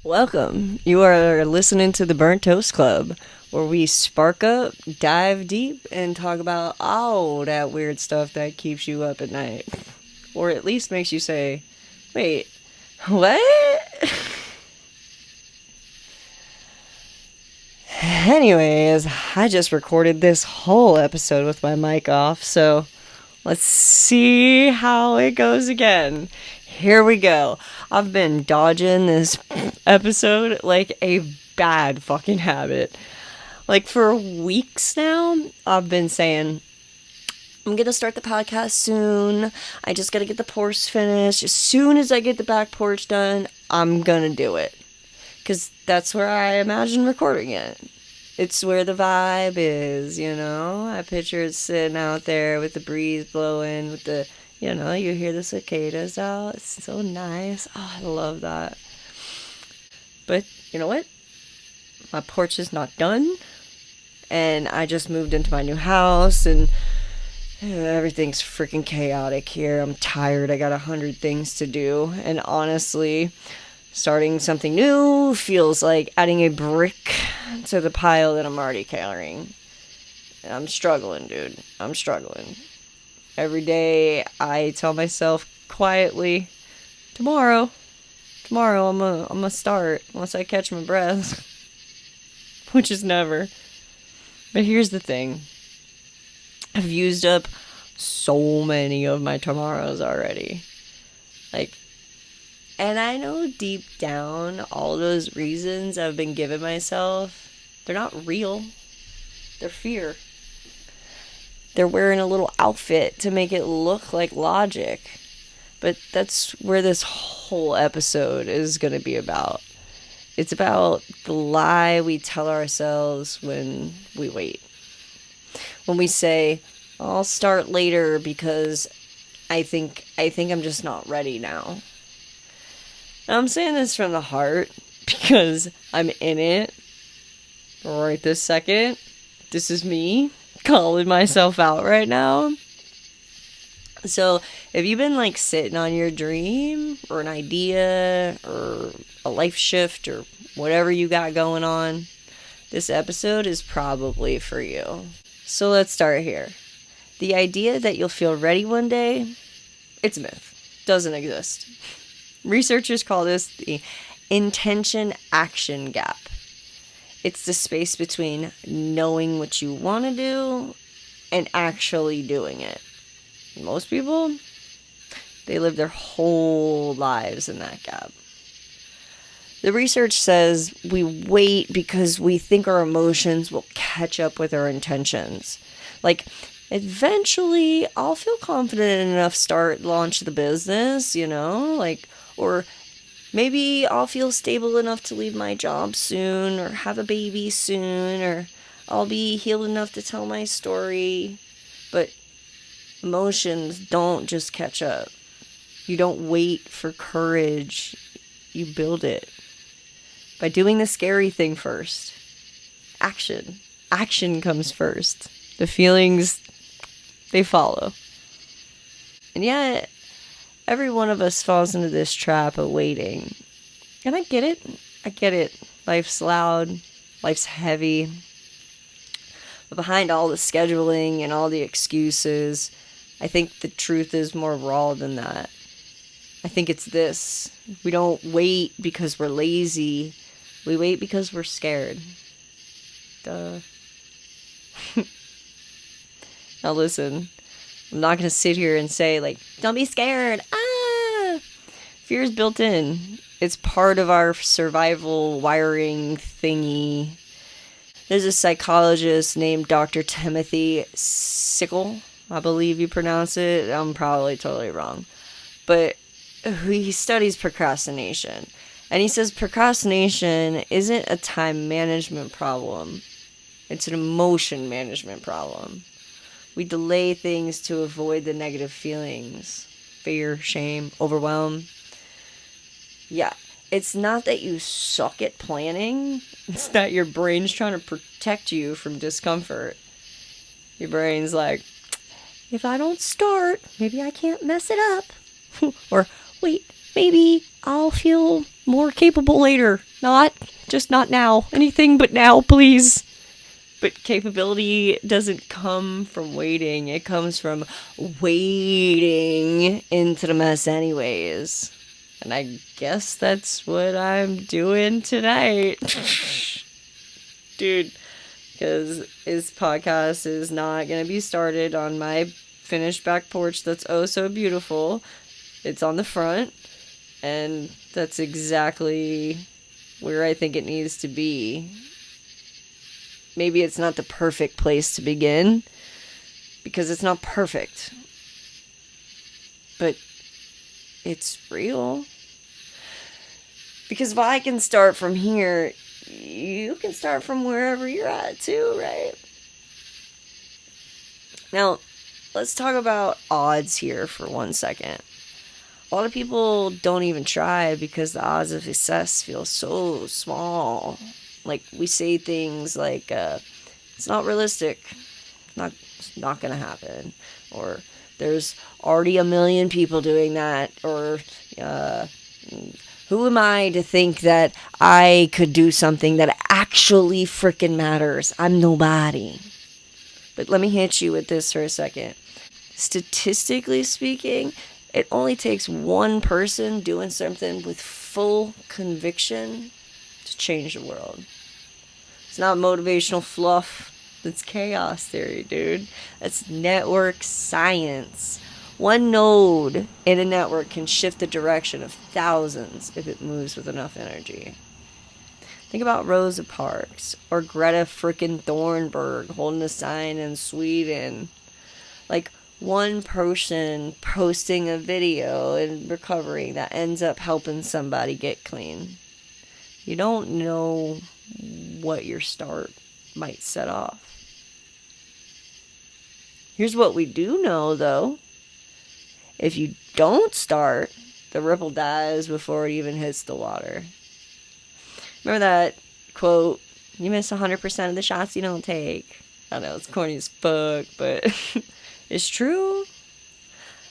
Welcome. You are listening to the Burnt Toast Club, where we spark up, dive deep, and talk about all that weird stuff that keeps you up at night. Or at least makes you say, wait, what? Anyways, I just recorded this whole episode with my mic off, so let's see how it goes again. Here we go. I've been dodging this episode like a bad fucking habit. Like for weeks now, I've been saying, I'm gonna start the podcast soon. I just gotta get the porch finished. As soon as I get the back porch done, I'm gonna do it. Because that's where I imagine recording it. It's where the vibe is, you know? I picture it sitting out there with the breeze blowing, with the, you hear the cicadas out. It's so nice. Oh, I love that. But you know what? My porch is not done. And I just moved into my new house, and everything's freaking chaotic here. I'm tired. I got 100 things to do. And honestly, starting something new feels like adding a brick to the pile that I'm already carrying. And I'm struggling, dude. I'm struggling. Every day I tell myself quietly, tomorrow I'm gonna start once I catch my breath. Which is never. But here's the thing. I've used up so many of my tomorrows already. And I know deep down all those reasons I've been giving myself, they're not real. They're fear. They're wearing a little outfit to make it look like logic. But that's where this whole episode is going to be about. It's about the lie we tell ourselves when we wait. When we say, I'll start later because I think I'm just not ready now. I'm saying this from the heart because I'm in it right this second. This is me calling myself out right now. So if you've been like sitting on your dream or an idea or a life shift or whatever you got going on, this episode is probably for you. So let's start here. The idea that you'll feel ready one day, it's a myth. Doesn't exist. Researchers call this the intention action gap. It's the space between knowing what you want to do and actually doing it. Most people, they live their whole lives in that gap. The research says we wait because we think our emotions will catch up with our intentions. Like, eventually I'll feel confident enough to launch the business, or maybe I'll feel stable enough to leave my job soon, or have a baby soon, or I'll be healed enough to tell my story. But emotions don't just catch up. You don't wait for courage. You build it. By doing the scary thing first. Action. Action comes first. The feelings, they follow. And yet, every one of us falls into this trap of waiting. And I get it. Life's loud. Life's heavy. But behind all the scheduling and all the excuses, I think the truth is more raw than that. I think it's this. We don't wait because we're lazy. We wait because we're scared. Duh. Now listen, I'm not going to sit here and say, don't be scared. Fear is built in. It's part of our survival wiring thingy. There's a psychologist named Dr. Timothy Sickle. I believe you pronounce it. I'm probably totally wrong. But he studies procrastination. And he says procrastination isn't a time management problem. It's an emotion management problem. We delay things to avoid the negative feelings. Fear, shame, overwhelm. Yeah, it's not that you suck at planning. It's that your brain's trying to protect you from discomfort. Your brain's like, if I don't start, maybe I can't mess it up. Or, wait, maybe I'll feel more capable later. Not now. Anything but now, please. But capability doesn't come from waiting. It comes from wading into the mess anyways. And I guess that's what I'm doing tonight. Dude, because this podcast is not going to be started on my finished back porch that's oh so beautiful. It's on the front, and that's exactly where I think it needs to be. Maybe it's not the perfect place to begin, because it's not perfect. But it's real. Because if I can start from here, you can start from wherever you're at too, right? Now, let's talk about odds here for 1 second. A lot of people don't even try because the odds of success feel so small. Like, we say things like, it's not realistic, it's not gonna happen, or there's already a million people doing that, or who am I to think that I could do something that actually freaking matters? I'm nobody. But let me hit you with this for a second. Statistically speaking, it only takes one person doing something with full conviction to change the world. It's not motivational fluff. That's chaos theory, dude. That's network science. One node in a network can shift the direction of thousands if it moves with enough energy. Think about Rosa Parks or Greta frickin' Thunberg holding a sign in Sweden. Like, one person posting a video and recovering that ends up helping somebody get clean. You don't know what your start might set off. Here's what we do know, though. If you don't start, the ripple dies before it even hits the water. Remember that quote, you miss 100% of the shots you don't take. I know, it's corny as fuck, but it's true.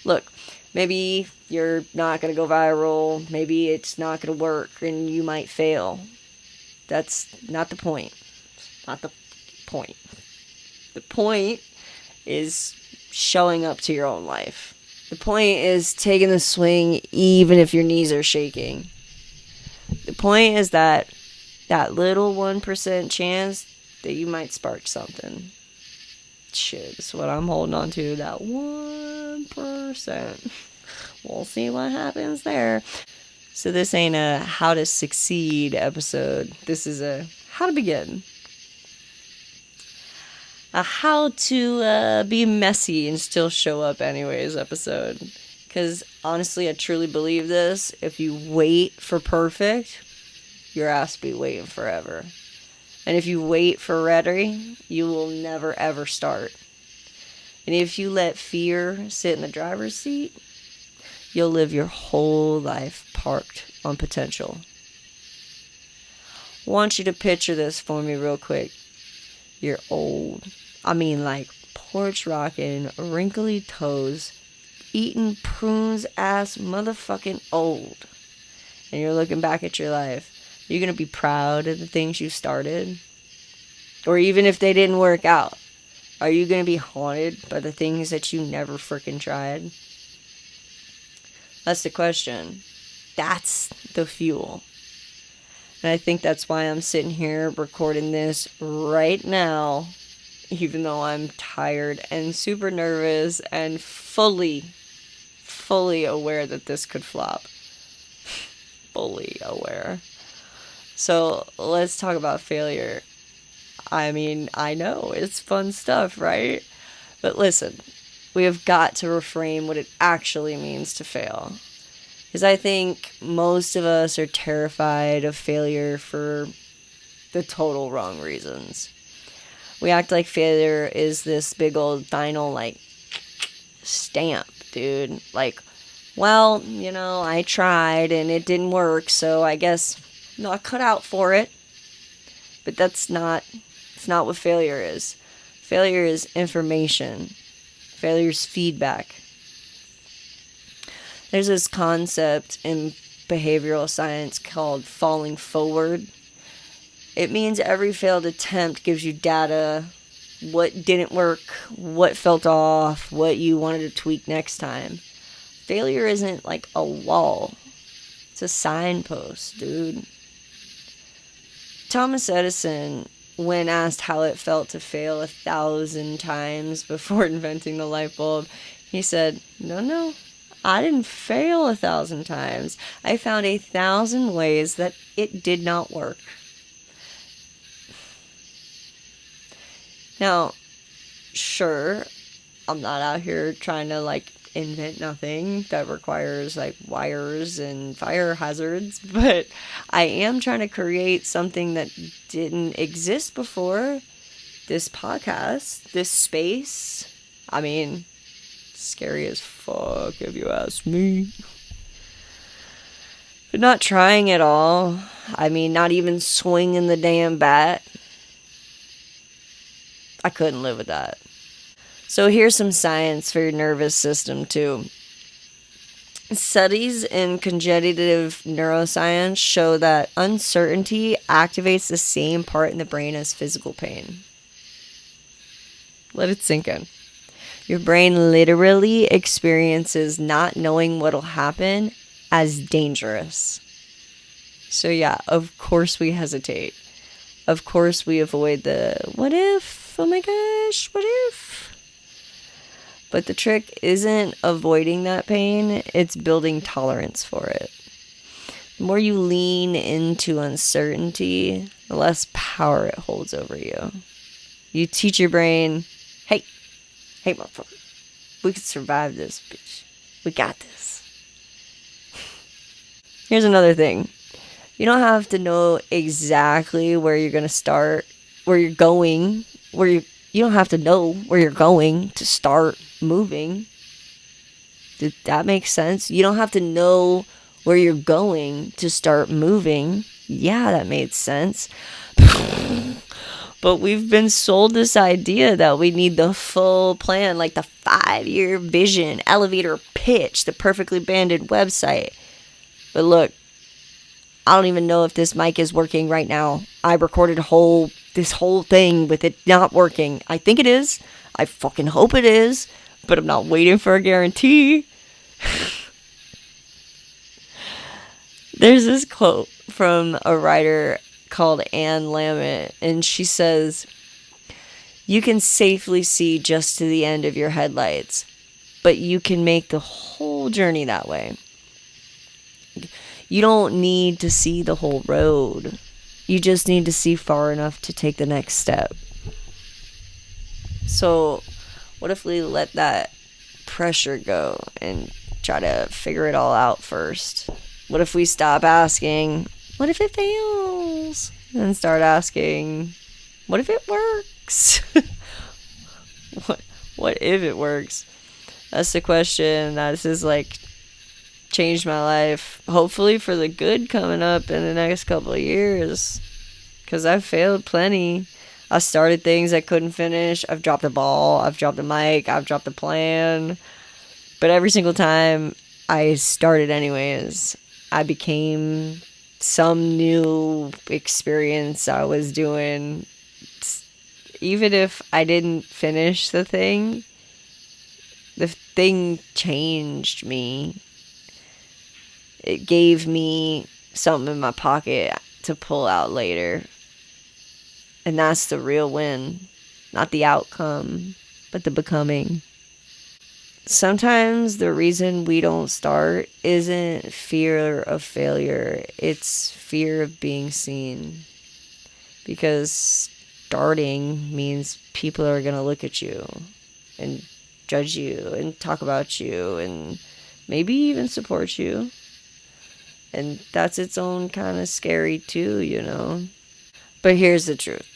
Look, maybe you're not going to go viral. Maybe it's not going to work and you might fail. That's not the point. Not the point. The point is showing up to your own life. The point is taking the swing even if your knees are shaking. The point is that little 1% chance that you might spark something. Shit, that's what I'm holding on to, that 1%. We'll see what happens there. So this ain't a how to succeed episode. This is a how to begin. A how to be messy and still show up anyways episode. Because honestly, I truly believe this. If you wait for perfect, your ass will be waiting forever. And if you wait for ready, you will never ever start. And if you let fear sit in the driver's seat, you'll live your whole life parked on potential. I want you to picture this for me real quick. You're old. I mean, like, porch rocking, wrinkly toes, eating prunes ass motherfucking old. And you're looking back at your life. You're going to be proud of the things you started? Or even if they didn't work out, are you going to be haunted by the things that you never freaking tried? That's the question. That's the fuel. And I think that's why I'm sitting here recording this right now, even though I'm tired and super nervous and fully aware that this could flop. Fully aware. So let's talk about failure. I mean, I know it's fun stuff, right? But listen, we have got to reframe what it actually means to fail. Because I think most of us are terrified of failure for the total wrong reasons. We act like failure is this big old final, like, stamp, dude. Like, well, I tried and it didn't work, so I guess I'm not cut out for it. But it's not what failure is. Failure is information. Failure is feedback. There's this concept in behavioral science called falling forward. It means every failed attempt gives you data, what didn't work, what felt off, what you wanted to tweak next time. Failure isn't like a wall, it's a signpost, dude. Thomas Edison, when asked how it felt to fail 1,000 times before inventing the light bulb, he said, no, I didn't fail 1,000 times. I found 1,000 ways that it did not work. Now, sure, I'm not out here trying to like invent nothing that requires like wires and fire hazards, but I am trying to create something that didn't exist before. This podcast, this space. I mean, scary as fuck if you ask me. But not trying at all. I mean, not even swinging the damn bat. I couldn't live with that. So here's some science for your nervous system too. Studies in cognitive neuroscience show that uncertainty activates the same part in the brain as physical pain. Let it sink in. Your brain literally experiences not knowing what'll happen as dangerous. So yeah, of course we hesitate. Of course we avoid the what if? Oh my gosh, what if? But the trick isn't avoiding that pain, it's building tolerance for it. The more you lean into uncertainty, the less power it holds over you. You teach your brain, hey motherfucker, we can survive this, bitch. We got this. Here's another thing. You don't have to know exactly where you're going to start, where you're going, you don't have to know where you're going to start moving. Did that make sense? You don't have to know where you're going to start moving. Yeah, that made sense. But we've been sold this idea that we need the full plan, like the 5-year vision, elevator pitch, the perfectly banded website. But look, I don't even know if this mic is working right now. I recorded this whole thing with it not working. I think it is. I fucking hope it is. But I'm not waiting for a guarantee. There's this quote from a writer called Anne Lamott, and she says, "You can safely see just to the end of your headlights, but you can make the whole journey that way. You don't need to see the whole road. You just need to see far enough to take the next step." So, what if we let that pressure go and try to figure it all out first? What if we stop asking, what if it fails? And start asking, what if it works? What if it works? That's the question that has like changed my life. Hopefully for the good coming up in the next couple of years. Because I've failed plenty. I started things I couldn't finish. I've dropped the ball. I've dropped the mic. I've dropped the plan. But every single time I started anyways, I became some new experience I was doing. Even if I didn't finish the thing changed me. It gave me something in my pocket to pull out later. And that's the real win. Not the outcome, but the becoming. Sometimes the reason we don't start isn't fear of failure. It's fear of being seen. Because starting means people are going to look at you and judge you and talk about you and maybe even support you. And that's its own kind of scary too, you know. But here's the truth.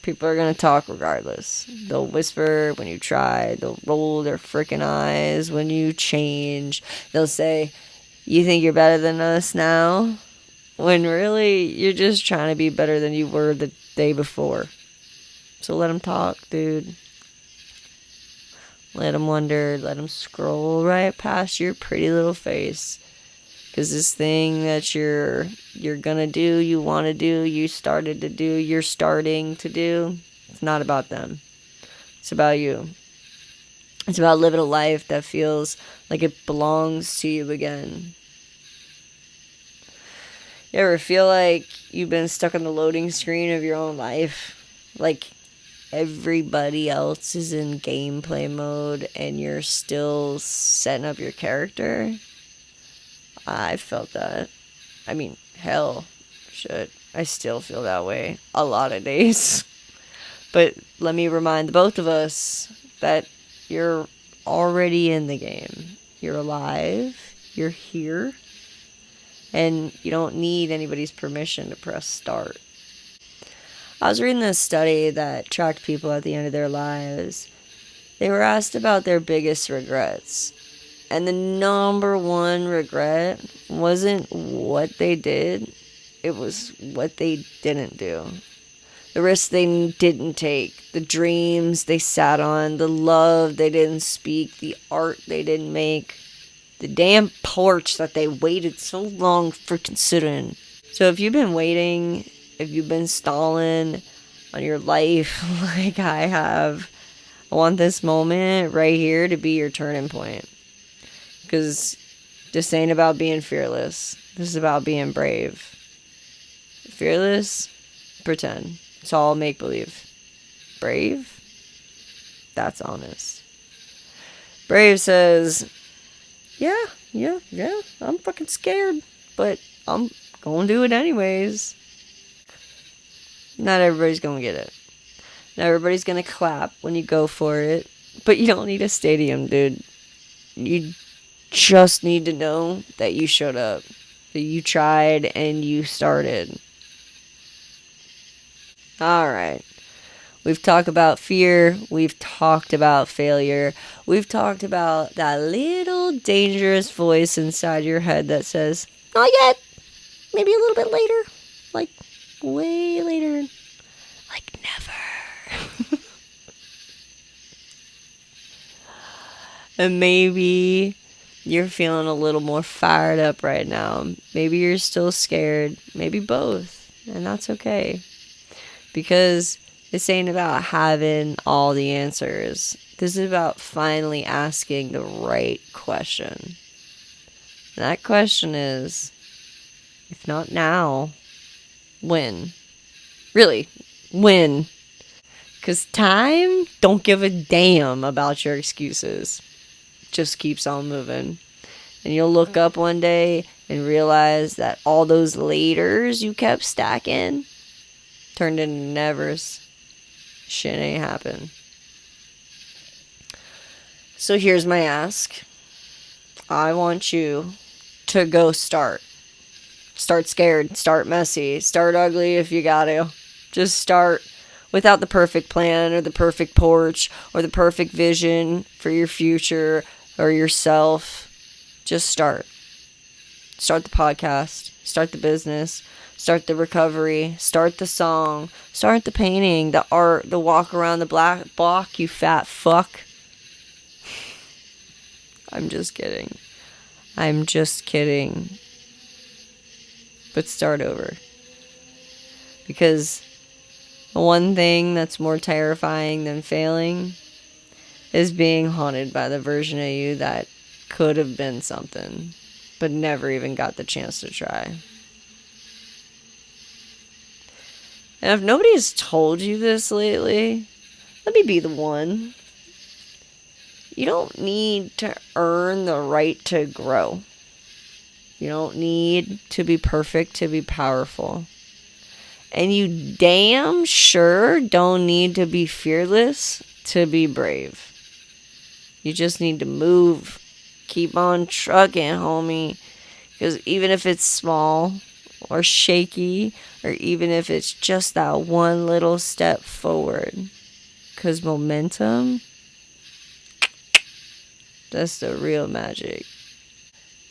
People are going to talk regardless. They'll whisper when you try. They'll roll their freaking eyes when you change. They'll say, "You think you're better than us now?" When really, you're just trying to be better than you were the day before. So let them talk, dude. Let them wonder. Let them scroll right past your pretty little face. Because this thing that you're gonna do, you want to do, you started to do, you're starting to do, it's not about them. It's about you. It's about living a life that feels like it belongs to you again. You ever feel like you've been stuck on the loading screen of your own life? Like everybody else is in gameplay mode and you're still setting up your character? I felt that. I mean, hell, shit. I still feel that way a lot of days. But let me remind the both of us that you're already in the game. You're alive. You're here. And you don't need anybody's permission to press start. I was reading this study that tracked people at the end of their lives. They were asked about their biggest regrets. And the number one regret wasn't what they did, it was what they didn't do. The risks they didn't take, the dreams they sat on, the love they didn't speak, the art they didn't make, the damn porch that they waited so long for considering. So if you've been waiting, if you've been stalling on your life like I have, I want this moment right here to be your turning point. Because this ain't about being fearless. This is about being brave. Fearless, pretend. It's all make-believe. Brave, that's honest. Brave says, yeah, I'm fucking scared, but I'm gonna do it anyways. Not everybody's gonna get it. Not everybody's gonna clap when you go for it, but you don't need a stadium, dude. You just need to know that you showed up, that you tried and you started. Alright. We've talked about fear. We've talked about failure. We've talked about that little dangerous voice inside your head that says, not yet. Maybe a little bit later. Like, way later. Like, never. And maybe you're feeling a little more fired up right now. Maybe you're still scared. Maybe both. And that's okay. Because this ain't about having all the answers. This is about finally asking the right question. And that question is, if not now, when? Really, when? Because time don't give a damn about your excuses. Just keeps on moving. And you'll look up one day and realize that all those laters you kept stacking turned into nevers. Shit ain't happen. So here's my ask. I want you to go start. Start scared. Start messy. Start ugly if you gotta. Just start without the perfect plan or the perfect porch or the perfect vision for your future or yourself. Just start. Start the podcast. Start the business. Start the recovery. Start the song. Start the painting, the art, the walk around the black block, you fat fuck. I'm just kidding. I'm just kidding. But start over. Because the one thing that's more terrifying than failing is being haunted by the version of you that could have been something, but never even got the chance to try. And if nobody's told you this lately, let me be the one. You don't need to earn the right to grow. You don't need to be perfect to be powerful. And you damn sure don't need to be fearless to be brave. You just need to move. Keep on trucking, homie. Because even if it's small or shaky, or even if it's just that one little step forward. Because momentum, that's the real magic.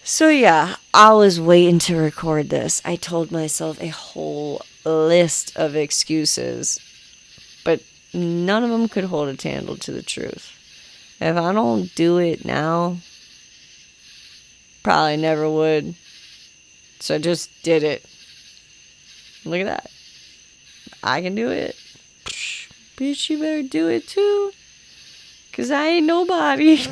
So yeah, I was waiting to record this. I told myself a whole list of excuses, but none of them could hold a candle to the truth. If I don't do it now, probably never would. So I just did it. Look at that. I can do it. Bitch, you better do it too. Because I ain't nobody.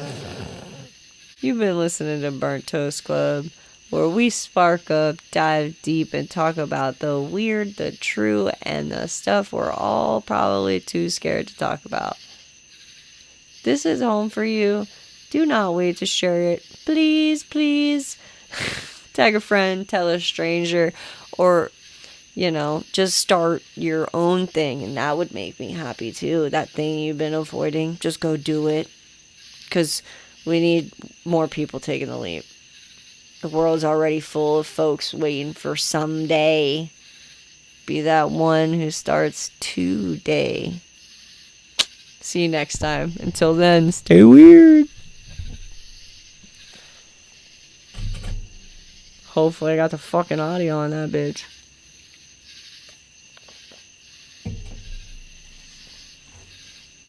You've been listening to Burnt Toast Club, where we spark up, dive deep, and talk about the weird, the true, and the stuff we're all probably too scared to talk about. This is home for you. Do not wait to share it. Please, please. Tag a friend, tell a stranger, or, just start your own thing, and that would make me happy too. That thing you've been avoiding, just go do it. Because we need more people taking the leap. The world's already full of folks waiting for someday. Be that one who starts today. See you next time. Until then, stay weird. Hopefully I got the fucking audio on that bitch.